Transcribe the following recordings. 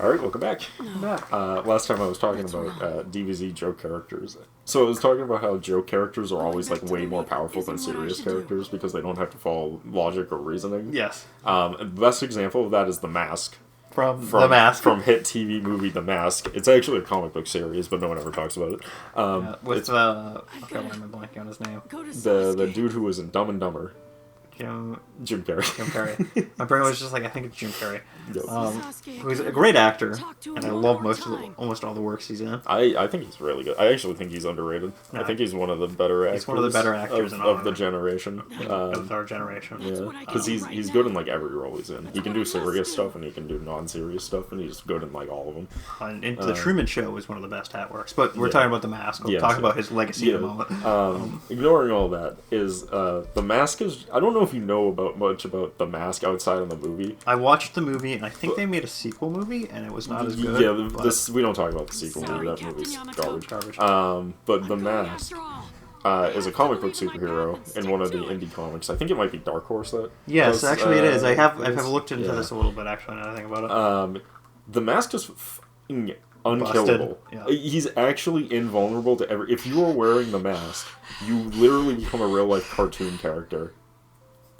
Alright, welcome back. Last time I was talking about DBZ joke characters. So I was talking about how joke characters are always like way more powerful than serious characters because they don't have to follow logic or reasoning. Yes. The best example of that is The Mask. From The Mask. From hit TV movie The Mask. It's actually a comic book series, but no one ever talks about it. Okay, why am I blanking on his name? The dude who was in Dumb and Dumber. Jim Carrey. Jim Carrey. My brain was just like, I think it's Jim Carrey. Yep. Who's a great actor, and I love almost all the works he's in. I think he's really good. I actually think he's underrated. No. I think he's one of the better actors. He's one of the better actors of the generation. Of our generation. Yeah, because he's good in like every role he's in. He can do serious stuff and he can do non-serious stuff, and he's good in like all of them. And The Truman Show is one of the best works, but we're talking about The Mask. We'll talk about his legacy in a moment. Ignoring all that is The Mask is. I don't know if you know much about The Mask outside of the movie. I watched the movie, and I think they made a sequel movie, and it was not as good. Yeah, we don't talk about the sequel movie. That movie's garbage. But The Mask is a comic book superhero in one of the indie comics. I think it might be Dark Horse that. Yes, actually it is. I've looked into this a little bit. Actually, now that I think about it. The Mask is unkillable. Yeah. He's actually invulnerable to every. If you are wearing the mask, you literally become a real life cartoon character.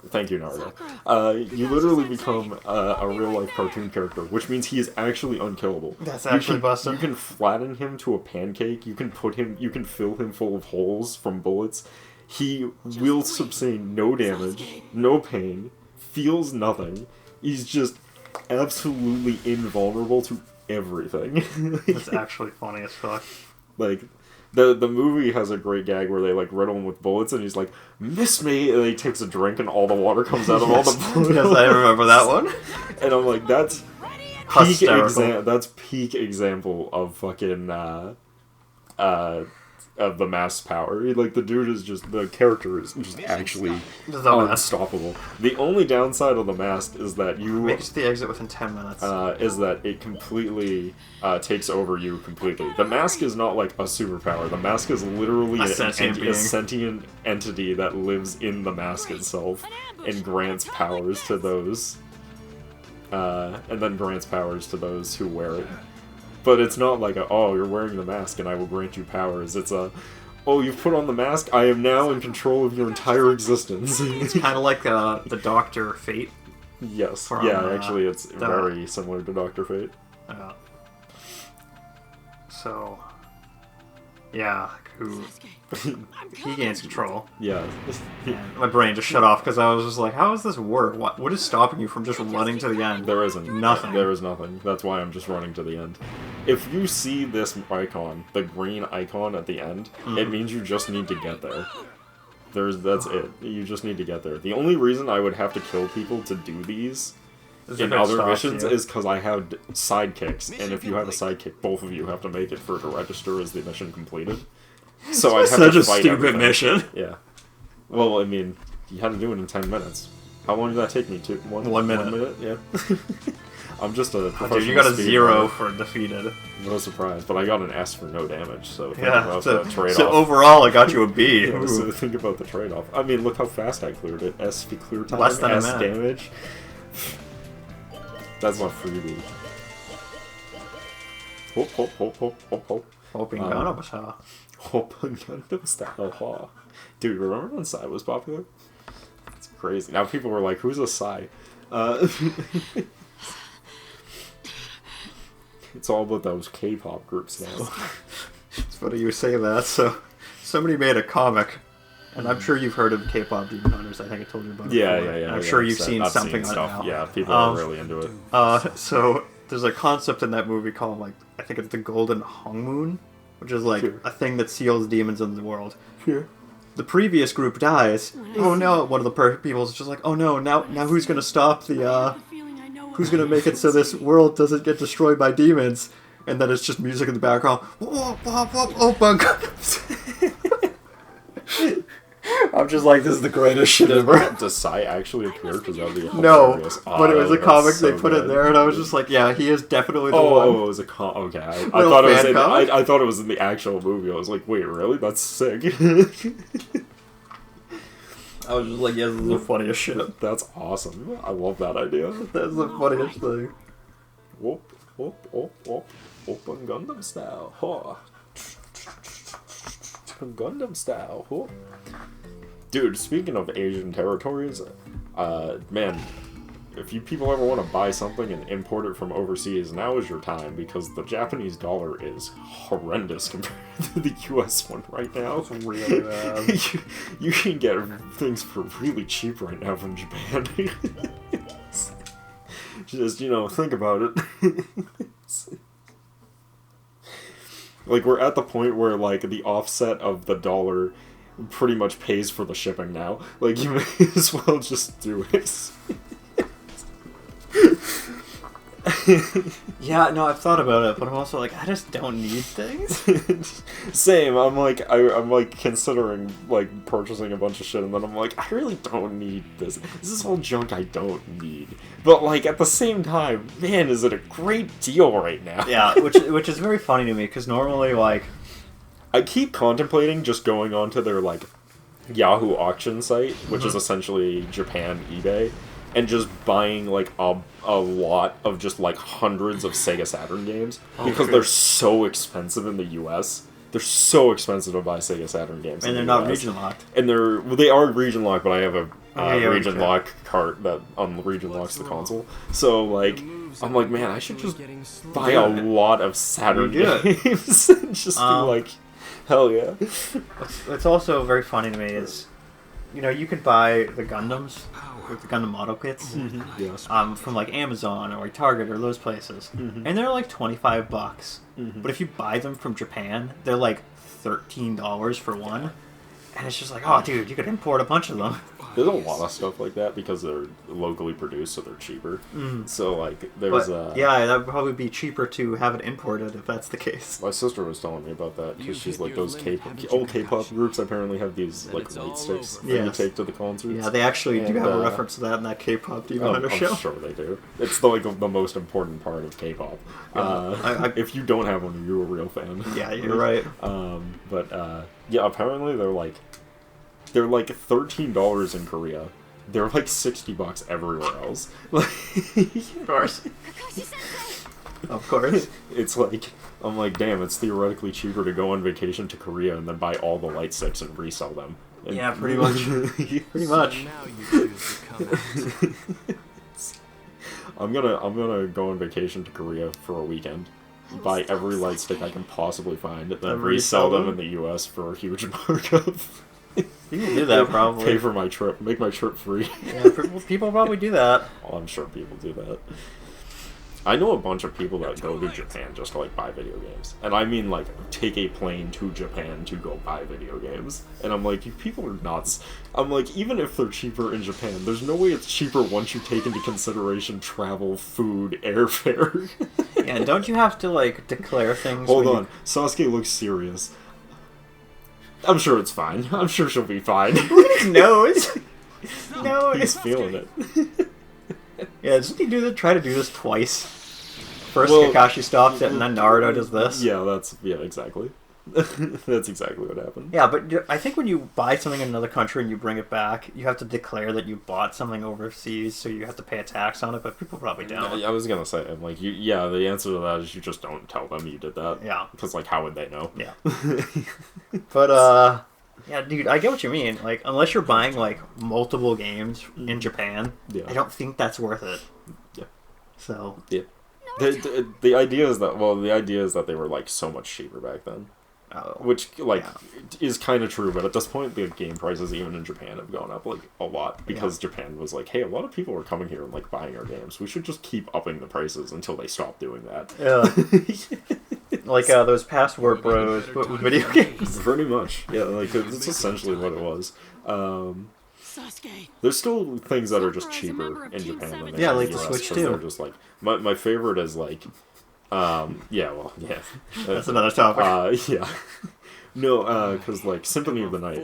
Thank you, Naruto. You literally become a real-life cartoon character, which means he is actually unkillable. That's actually busted. You can flatten him to a pancake. You can fill him full of holes from bullets. He will sustain no damage, no pain, feels nothing. He's just absolutely invulnerable to everything. That's actually funny as fuck. Like. The movie has a great gag where they like riddle him with bullets and he's like, "Miss me," and he takes a drink and all the water comes out of all the bullets. Yes, I remember that one. And I'm like, that's peak example of fucking of the Mask's power. Like the dude is just the character is just actually unstoppable. The only downside of the Mask is that makes the exit within 10 minutes. Is that it completely takes over you completely. The Mask is not like a superpower. The Mask is literally a sentient entity that lives in the mask itself and grants powers to those, and then grants powers to those who wear it. But it's not like you're wearing the mask and I will grant you powers. It's you've put on the mask, I am now in control of your entire existence. It's kind of like the Dr. Fate. Yes. Actually, it's very similar to Dr. Fate. So, yeah, he gains control. Yeah. And my brain just shut off because I was just like, how does this work? What is stopping you from just running to the end? There isn't. Nothing. There is nothing. That's why I'm just running to the end. If you see this icon, the green icon at the end, it means you just need to get there. That's it. You just need to get there. The only reason I would have to kill people to do these in other missions is because I have sidekicks, and if you have a sidekick, both of you have to make it for it to register as the mission completed. So I'd have to fight stupid mission. Yeah. Well, I mean, you had to do it in 10 minutes. How long did that take me? 1 minute. 1 minute? Yeah. I'm just a professional. Dude, you got a 0 for defeated. No surprise, but I got an S for no damage, so think yeah, about the trade-off. So overall, I got you a B. Yeah, so think about the trade-off. I mean, look how fast I cleared it. S for clear time, less than S a minute. Damage. That's not freebie. Hop, hop, hop, hop, hop, hop. Hoping Gangnam Style. Hoping Gangnam Style. Dude, remember when Psy was popular? It's crazy. Now people were like, who's a Psy? It's all about those K-pop groups now. It's funny you say that. So, somebody made a comic, and I'm sure you've heard of K-pop Demon Hunters. I think I told you about it. Yeah. I'm sure you've seen something on it now. Yeah, people are really into it. So there's a concept in that movie called I think it's the Golden Hung Moon, which is a thing that seals demons in the world. Sure. The previous group dies. Oh no! One of the people is just like, oh no! Now who's gonna stop the? Who's gonna make it so this world doesn't get destroyed by demons? And then it's just music in the background. Oh my god! I'm just like, this is the greatest shit ever. Does Psy actually appear? Because that would be hilarious. No, but it was a comic they put in there, and I was just like, yeah, he is definitely the one. Oh, it was a okay. I thought it was. I thought it was in the actual movie. I was like, wait, really? That's sick. I was just like, yeah, this is the funniest shit. That's awesome. I love that idea. That's the funniest thing. Whoop. Open Gundam style. Huh. Gundam style. Huh. Dude, speaking of Asian territories, man, if you people ever want to buy something and import it from overseas, now is your time, because the Japanese dollar is horrendous compared to the US one right now. It's really bad. you can get things for really cheap right now from Japan. Just, think about it. Like, we're at the point where, like, the offset of the dollar pretty much pays for the shipping now. Like, you may as well just do it. Yeah, no, I've thought about it, but I'm also like, I just don't need things. Same. I'm like considering like purchasing a bunch of shit, and then I'm like, I really don't need this. This is all junk I don't need. But like at the same time, man, is it a great deal right now? Yeah, which is very funny to me, because normally like I keep contemplating just going onto their like Yahoo auction site, which is essentially Japan eBay, and just buying like a lot of just like hundreds of Sega Saturn games, because they're so expensive in the US. They're so expensive to buy Sega Saturn games, and they're not region locked. And they are region locked, but I have a region lock cart that region locks the console. So like, I'm like, man, I should just buy a lot of Saturn games and just be like, hell yeah. What's also very funny to me is, you could buy the Gundams, with the Gundam model kits, Yes. from like Amazon or Target or those places, and they're like $25. But if you buy them from Japan, they're like $13 for one, and it's just like, oh, dude, you could import a bunch of them. There's a lot of stuff like that because they're locally produced, so they're cheaper. So like, there's yeah, that would probably be cheaper to have it imported if that's the case. My sister was telling me about that, because she's like, those old K-pop groups apparently have these like light sticks that you take to the concerts. Yeah, they actually do have a reference to that in that K-pop Demon Hunter show. I'm sure they do. It's the most important part of K-pop. If you don't have one, you're a real fan. Yeah, you're right. Yeah, apparently they're like $13 in Korea. They're like $60 everywhere else. Of course. Of course. It's like, I'm like, damn, it's theoretically cheaper to go on vacation to Korea and then buy all the light sticks and resell them. And yeah, pretty much. Pretty much. I'm gonna go on vacation to Korea for a weekend, buy every light stick I can possibly find, and then resell them in the US for a huge markup. You can do that, probably. Pay for my trip. Make my trip free. Yeah, people probably do that. Oh, I'm sure people do that. I know a bunch of people that go to Japan just to, like, buy video games. And I mean, like, take a plane to Japan to go buy video games. And I'm like, you people are nuts. I'm like, even if they're cheaper in Japan, there's no way it's cheaper once you take into consideration travel, food, airfare. Yeah, and don't you have to, like, declare things? Hold on. Sasuke looks serious. I'm sure it's fine. I'm sure she'll be fine. Knows. No, he's feeling it. Yeah, doesn't he try to do this twice? First Kakashi stops it, and then Naruto does this. Yeah, exactly. That's exactly what happened. Yeah, but I think when you buy something in another country and you bring it back, you have to declare that you bought something overseas, so you have to pay a tax on it, but people probably don't. I was gonna say, I'm like, the answer to that is you just don't tell them you did that. Yeah. Because, like, how would they know? Yeah. But, yeah, dude, I get what you mean. Like, unless you're buying, like, multiple games in Japan, I don't think that's worth it. Yeah. So. Yeah. The idea is that they were, like, so much cheaper back then. Oh, which, like, is kind of true, but at this point, the game prices, even in Japan, have gone up, like, a lot, because Japan was like, hey, a lot of people are coming here and, like, buying our games. We should just keep upping the prices until they stop doing that. Yeah. Like, those password bros, but with video games. Pretty much. Yeah, like, it's essentially what it was. There's still things that are just cheaper in Japan than they are like in the the US, Switch, too. They're just, like, my favorite is, like, That's another topic. Yeah. No, because, like, Symphony of the Night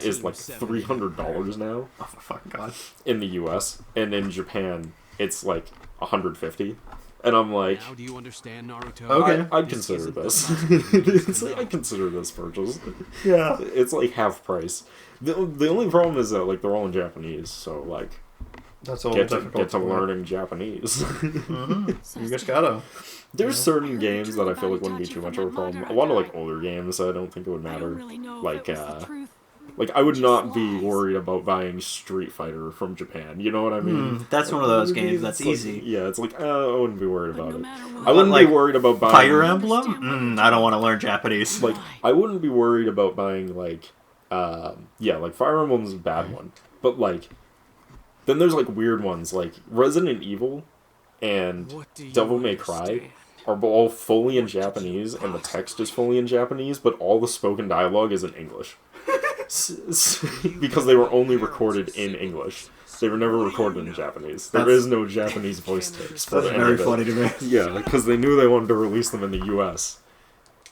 is, like, $300 now. Oh, for fucking God. In the US. And in Japan, it's, like, $150. And I'm like, now do you understand, Naruto? Okay. I'd consider this. It's like, I'd consider this purchase. Yeah. It's, like, half price. The only problem is that, like, they're all in Japanese, so, like, That's all get to learning Japanese. You just gotta. There's certain games that I feel like wouldn't be too much of a problem. A lot of like older games, so I don't think it would matter. Like I would not be worried about buying Street Fighter from Japan. You know what I mean? That's one of those games that's easy. Yeah, it's like I wouldn't be worried about it. I wouldn't be worried about buying Fire Emblem. I don't want to learn Japanese. Like I wouldn't be worried about buying like like Fire Emblem's a bad one, but like then there's like weird ones like Resident Evil and Devil May Cry are all fully in Japanese and the text is fully in Japanese, but all the spoken dialogue is in English. Because they were only recorded in English. They were never recorded in Japanese. There is no Japanese voice tapes. That's very funny to me. Yeah, because they knew they wanted to release them in the US.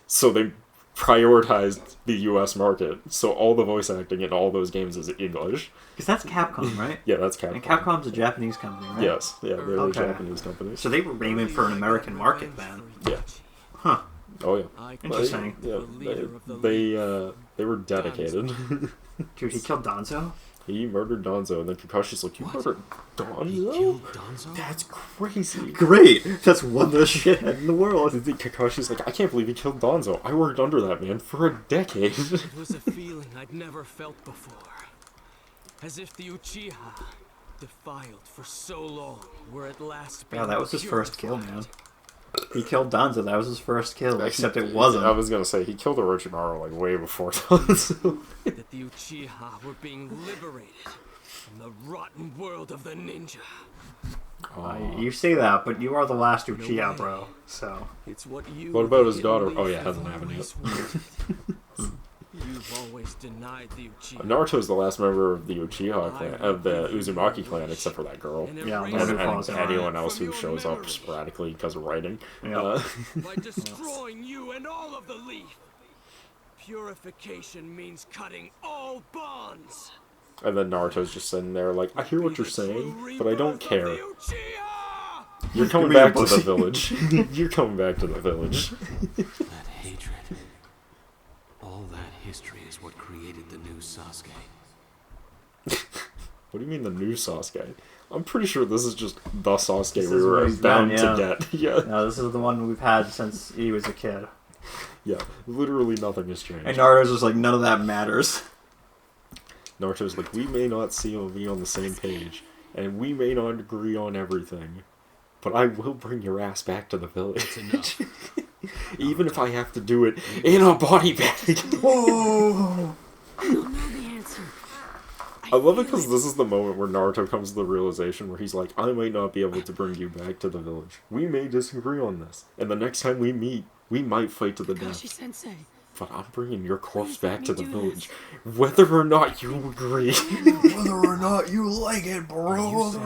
So they prioritized the US market. So all the voice acting in all those games is English. Because that's Capcom, right? Yeah, that's Capcom. And Capcom's a Japanese company, right? Yes, yeah, they're a Japanese company. So they were aiming for an American market then. Yeah. Huh. Oh yeah. Interesting. They were dedicated. Dude, he killed Danzo? He murdered Danzo, and then Kakashi's like, "You murdered Danzo? That's crazy." Great! That's one of the shithead in the world. Kakashi's like, "I can't believe he killed Danzo. I worked under that man for a decade." It was a feeling I'd never felt before. As if the Uchiha, defiled for so long, were at last being Yeah, that was his first kill, purified. man. He killed Danzo, that was his first kill, except it wasn't. I was gonna say, he killed Orochimaru like way before Danzo. That the Uchiha were being liberated from the rotten world of the ninja. You say that, but you are the last Uchiha, bro, so... It's what you What about his daughter? Oh yeah, hasn't happened yet. You've always denied the Uchiha. Naruto's the last member of the Uchiha clan, of the Uzumaki clan, except for that girl. Yeah, and anyone else who shows up sporadically because of writing. Yeah. By destroying you and all of the leaf. Purification means cutting all bonds. And then Naruto's just sitting there like, I hear what you're saying, but I don't care. You're coming back to the village. You're coming back to the village. That hatred. All that history is what created the new Sasuke. What do you mean the new Sasuke? I'm pretty sure this is just the Sasuke we were bound to get. Yeah. No, this is the one we've had since he was a kid. Yeah, literally nothing has changed. And Naruto's just like, none of that matters. Naruto's like, we may not be on the same page, and we may not agree on everything, but I will bring your ass back to the village. Even if I have to do it in a body bag. Whoa! I don't know the answer. I love it because this is the moment where Naruto comes to the realization where he's like, I might not be able to bring you back to the village. We may disagree on this, and the next time we meet, we might fight to the death. Sensei. But I'm bringing your corpse back to the village, whether or not you agree. Whether or not you like it, bro.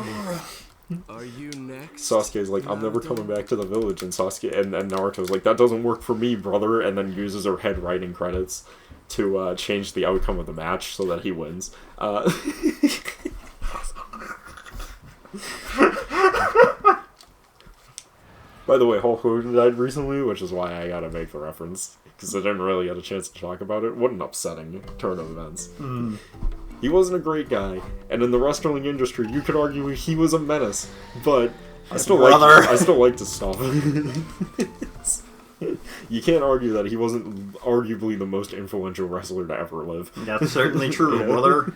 Are you next? Sasuke's like, I'm never coming back to the village, and and Naruto's like, that doesn't work for me, brother, and then uses her head writing credits to change the outcome of the match so that he wins. By the way, Hulk Hogan died recently, which is why I gotta make the reference, because I didn't really get a chance to talk about it. What an upsetting turn of events. He wasn't a great guy, and in the wrestling industry, you could argue he was a menace, but I still like his stuff. You can't argue that he wasn't arguably the most influential wrestler to ever live. That's certainly true, brother.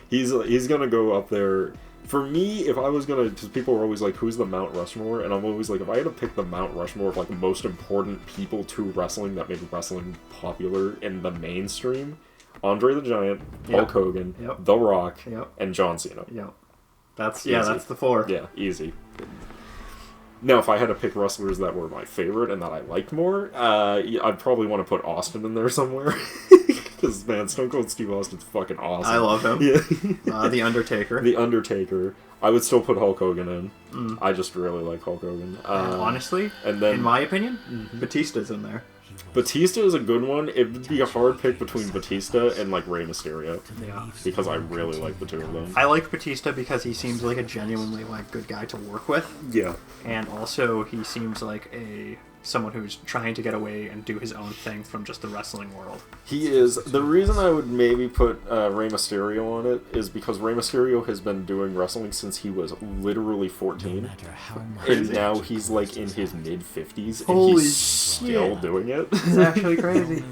He's gonna go up there. For me, if I was gonna, because people are always like, who's the Mount Rushmore? And I'm always like, if I had to pick the Mount Rushmore of like the most important people to wrestling that made wrestling popular in the mainstream, Andre the Giant, Hulk Hogan, The Rock, and John Cena. Yep. That's the four. Yeah, easy. Now, if I had to pick wrestlers that were my favorite and that I liked more, I'd probably want to put Austin in there somewhere. Because, man, Stone Cold Steve Austin's fucking awesome. I love him. Yeah. The Undertaker. The Undertaker. I would still put Hulk Hogan in. I just really like Hulk Hogan. Honestly, and then, in my opinion, Batista's in there. Batista is a good one. It would be a hard pick between Batista and, like, Rey Mysterio. Yeah. Because I really like the two of them. I like Batista because he seems like a genuinely, like, good guy to work with. Yeah. And also, he seems like a someone who's trying to get away and do his own thing from just the wrestling world. He is. The reason I would maybe put Rey Mysterio on it is because Rey Mysterio has been doing wrestling since he was literally 14. And now he's like in his mid-50s and Holy he's still doing it. It's actually crazy.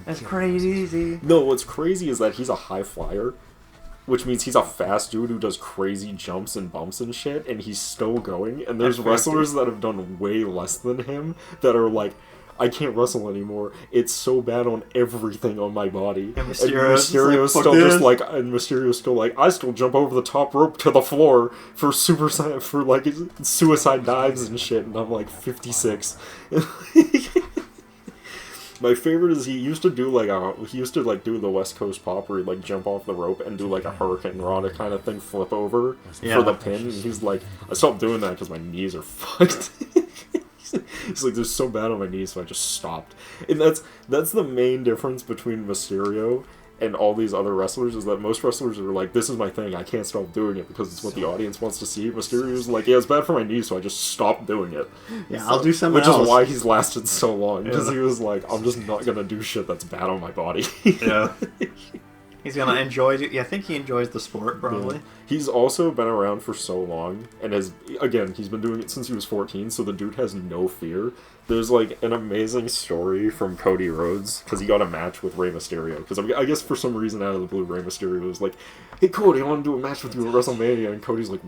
That's crazy. No, what's crazy is that he's a high flyer, which means he's a fast dude who does crazy jumps and bumps and shit, and he's still going. And there's wrestlers that have done way less than him that are like, I can't wrestle anymore. It's so bad on everything on my body. And Mysterio's still just like, and Mysterio's still like, I still jump over the top rope to the floor for like suicide dives and shit, and I'm like 56. My favorite is he used to do do the West Coast Pop where he'd like jump off the rope and do like a Hurricane Rana kind of thing, flip over for the pin. And he's like, I stopped doing that because my knees are fucked. He's like, they're so bad on my knees, so I just stopped. And that's the main difference between Mysterio and all these other wrestlers, is that most wrestlers are like, this is my thing, I can't stop doing it because it's what the audience wants to see. Mysterio's like, yeah, it's bad for my knees, so I just stopped doing it. Yeah, I'll do something else. Which is why he's lasted so long, because he was like, I'm just not gonna do shit that's bad on my body. Yeah. He's gonna enjoy it. Yeah, I think he enjoys the sport, probably. Yeah. He's also been around for so long, and he's been doing it since he was 14, so the dude has no fear. There's, like, an amazing story from Cody Rhodes, because he got a match with Rey Mysterio. Because I guess for some reason out of the blue, Rey Mysterio was like, hey, Cody, I want to do a match with you at WrestleMania. And Cody's like,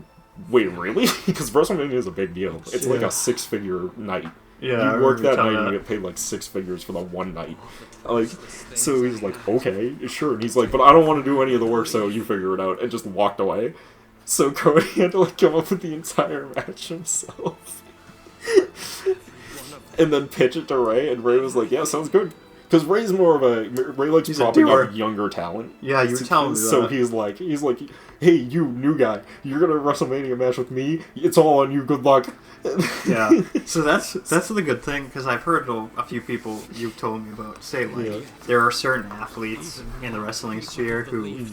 wait, really? Because WrestleMania is a big deal. It's like a 6-figure night. Yeah, you work that night and you get paid like 6 figures for the one night. Like, so he's like, okay, sure. And he's like, but I don't want to do any of the work, so you figure it out. And just walked away. So Cody had to like come up with the entire match himself. And then pitch it to Ray, and Ray was like, yeah, sounds good. Because Ray's more of Ray likes propping up younger talent. Yeah, you were telling me that. So he's like, hey, you, new guy, you're going to WrestleMania match with me? It's all on you, good luck. Yeah, so that's the good thing, because I've heard a few people you've told me about say, like, there are certain athletes in the wrestling sphere who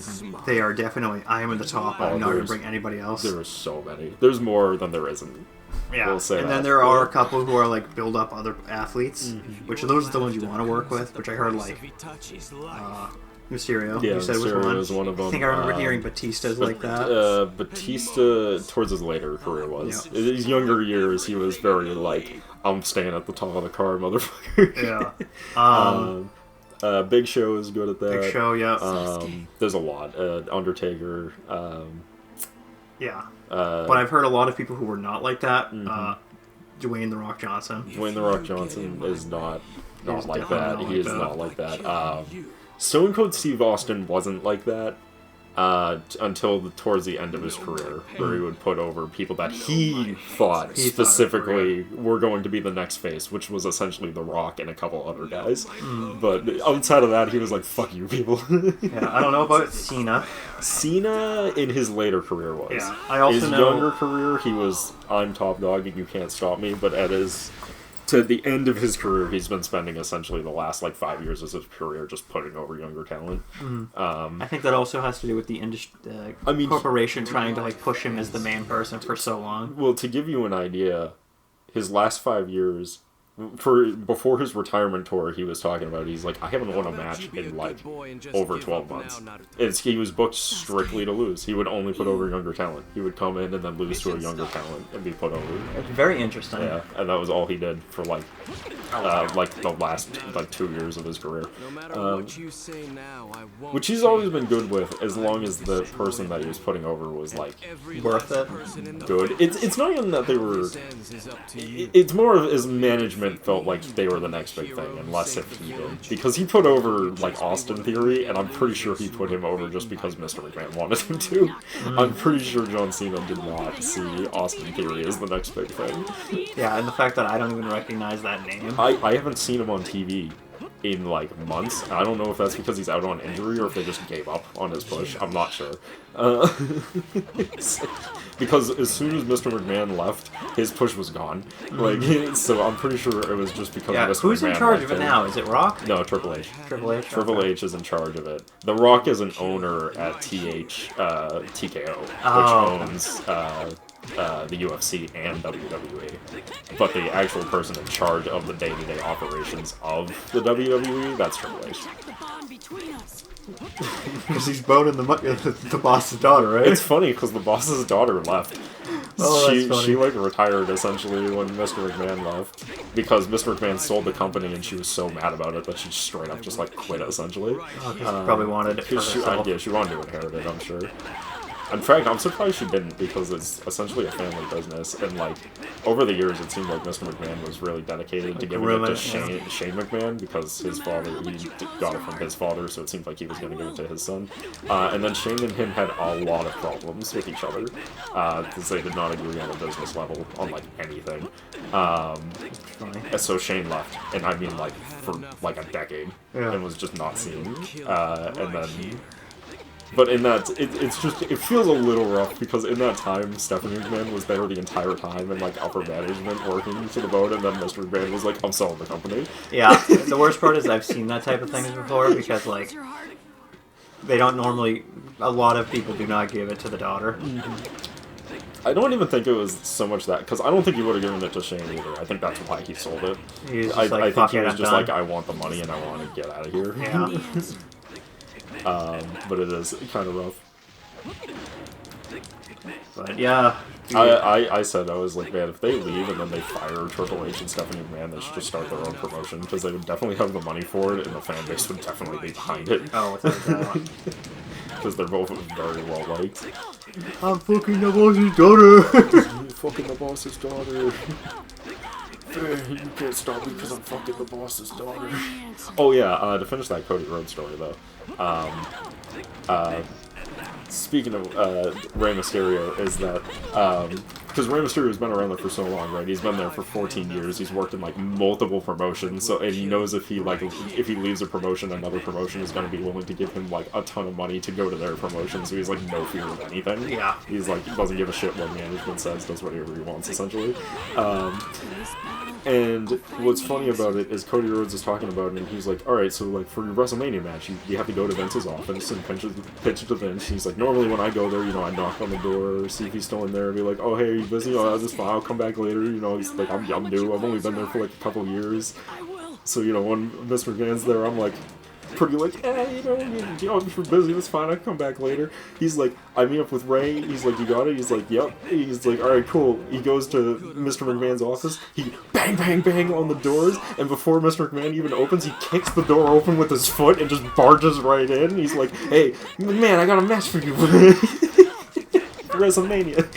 they are definitely, I am in the top, I'm not going to bring anybody else. There are so many. There's more than there isn't. Yeah, and then there are a couple who are like build up other athletes, which those are the ones you want to work with, which I heard like Mysterio. Yeah, you said Mysterio was one of them. I think I remember hearing Batista's like that. Batista, towards his later career, was. In his younger years, he was very like, I'm staying at the top of the card, motherfucker. Yeah. Big Show is good at that. Big Show, yeah. There's a lot. Undertaker. Yeah. But I've heard a lot of people who were not like that. Dwayne "The Rock" Johnson. Dwayne "The Rock" Johnson is not like that. He is not like that. Stone Cold Steve Austin wasn't like that until towards the end of his career, where he would put over people that he thought specifically were going to be the next face, which was essentially The Rock and a couple other guys. But outside of that, he was like, fuck you people. Yeah, I don't know about Cena. Cena in his later career was. Yeah, I also his younger career, he was, I'm top dog and you can't stop me, but at his... to the end of his career, he's been spending essentially the last like 5 years of his career just putting over younger talent. I think that also has to do with the industry, corporation trying to like push him as the main person for so long. Well, to give you an idea, his last 5 years, before his retirement tour, he was talking about, he's like, I haven't won a match in like over 12 months. He was booked strictly to lose. He would only put over younger talent. He would come in and then lose to a younger talent and be put over. It's very interesting. Yeah, and that was all he did for like the last like 2 years of his career. Which he's always been good with, as long as the person that he was putting over was like worth it. Good. It's not even that they were. It's more of his management felt like they were the next big thing, and less if he did. Because he put over, like, Austin Theory, and I'm pretty sure he put him over just because Mr. McMahon wanted him to. I'm pretty sure John Cena did not see Austin Theory as the next big thing. Yeah, and the fact that I don't even recognize that name. I haven't seen him on TV in, like, months. I don't know if that's because he's out on injury or if they just gave up on his push. I'm not sure. Because as soon as Mr. McMahon left, his push was gone. Like, so I'm pretty sure it was just because Mr. Who's McMahon in charge of it now? Is it Rock? No, Triple H. Triple H? Triple H is in charge of it. The Rock is an owner at TKO, which owns the UFC and WWE. But the actual person in charge of the day-to-day operations of the WWE, that's Triple H. Because he's boning the boss's daughter, right? It's funny because the boss's daughter left. Oh, that's funny. She like retired essentially when Mr. McMahon left because Mr. McMahon sold the company and she was so mad about it that she straight up just like quit essentially. Oh, she probably wanted it for herself. Yeah, she wanted to inherit it, I'm sure. In fact, I'm surprised she didn't because it's essentially a family business, and like over the years, it seemed like Mr. McMahon was really dedicated to giving it to Shane McMahon because his father, he got it from his father, so it seemed like he was going to give it to his son. And then Shane and him had a lot of problems with each other because they did not agree on a business level on like anything. So Shane left, and I mean like for like a decade, and was just not seen. And then. But in that, it feels a little rough because in that time, Stephanie McMahon was there the entire time and like upper management working for the boat, and then Mr. McMahon was like, I'm selling the company. Yeah, the worst part is I've seen that type of thing before because like, they don't normally, a lot of people do not give it to the daughter. I don't even think it was so much that, because I don't think he would have given it to Shane either. I think that's why he sold it. I think he was just like, I want the money and I want to get out of here. Yeah. But it is kind of rough. But yeah. I said, I was like, man, if they leave and then they fire Triple H and Stephanie McMahon, they should just start their own promotion because they would definitely have the money for it and the fan base would definitely be behind it. Oh, without that. Because they're both very well liked. I'm fucking the boss's daughter! I'm fucking the boss's daughter. You can't stop me because I'm fucking the boss's daughter. Oh yeah, to finish that Cody Rhodes story though. Speaking of Rey Mysterio, is that because Rey Mysterio's been around there for so long, right? He's been there for 14 years. He's worked in like multiple promotions, so and he knows if he leaves a promotion, another promotion is going to be willing to give him like a ton of money to go to their promotion. So he's like no fear of anything. Yeah. He's like doesn't give a shit what management says, does whatever he wants essentially. And what's funny about it is Cody Rhodes is talking about it, and he's like, alright, so like for your WrestleMania match, you have to go to Vince's office and pitch it to Vince. And he's like, normally when I go there, I knock on the door, see if he's still in there, and be like, oh hey, are you busy? Oh, that's fine, I'll come back later. He's like, I'm new, I've only been there for like a couple years. So, when Mr. McMahon's there, I'm like, pretty like, if you're busy, that's fine, I'll come back later. He's like, I meet up with Ray, he's like, you got it? He's like, yep. He's like, alright, cool. He goes to Mr. McMahon's office, he bang, bang, bang on the doors, and before Mr. McMahon even opens, he kicks the door open with his foot and just barges right in. He's like, hey, McMahon, I got a match for you. WrestleMania.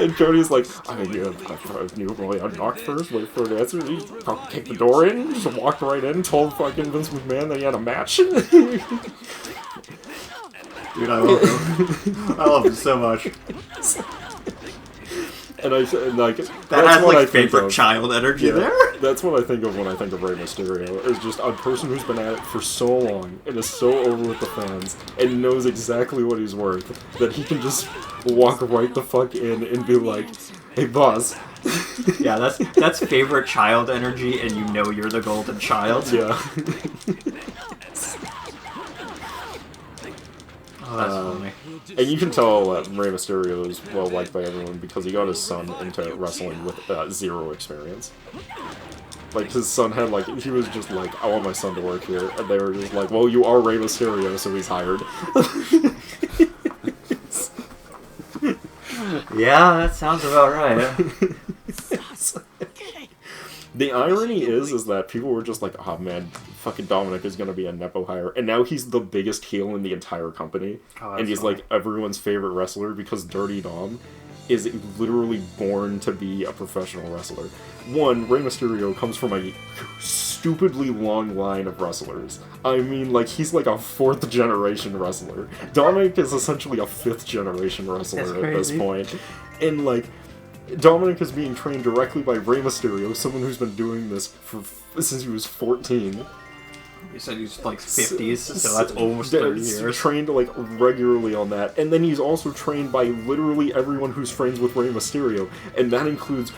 And Cody's like, I knew really I'd knock first, wait for an answer. He kicked the door in, just walked right in, told fucking Vince McMahon that he had a match. Dude, I love him. I love him so much. And like that has like favorite child energy there. That's what I think of when I think of Rey Mysterio. Is just a person who's been at it for so long and is so over with the fans and knows exactly what he's worth that he can just walk right the fuck in and be like, "Hey, boss." Yeah, that's favorite child energy, and you're the golden child. Yeah. Oh, that's funny. And you can tell that Rey Mysterio is well liked by everyone because he got his son into wrestling with zero experience. Like, his son had, he was just like, I want my son to work here. And they were just like, well, you are Rey Mysterio, so he's hired. Yeah, that sounds about right. The irony is that people were just like, oh man, fucking Dominic is gonna be a Nepo hire. And now he's the biggest heel in the entire company. Oh, and he's like everyone's favorite wrestler because Dirty Dom is literally born to be a professional wrestler. One, Rey Mysterio comes from a stupidly long line of wrestlers. I mean, he's like a 4th generation wrestler. Dominic is essentially a 5th generation wrestler at this point. And Dominic is being trained directly by Rey Mysterio, someone who's been doing this since he was 14. You said he's 50s, so that's almost 30 years. Trained regularly on that, and then he's also trained by literally everyone who's friends with Rey Mysterio, and that includes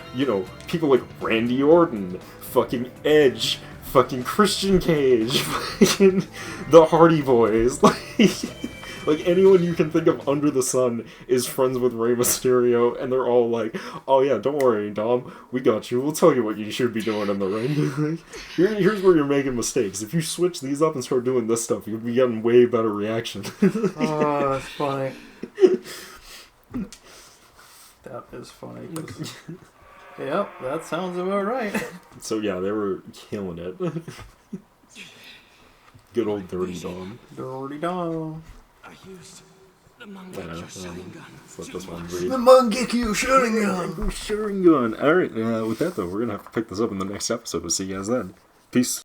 people like Randy Orton, fucking Edge, fucking Christian Cage, fucking the Hardy Boys, Like, anyone you can think of under the sun is friends with Rey Mysterio, and they're all like, oh yeah, don't worry, Dom, we got you, we'll tell you what you should be doing in the ring. Here's where you're making mistakes. If you switch these up and start doing this stuff, you'll be getting way better reaction. Oh, that's funny. That is funny. Yep, that sounds about right. So yeah, they were killing it. Good old Dirty Dom. Dirty Dom. I used the Mangekyo Sharingan. Let's let this one read. The Mangekyo Sharingan! Sharingan! Alright, with that though, we're gonna have to pick this up in the next episode. We'll see you guys then. Peace.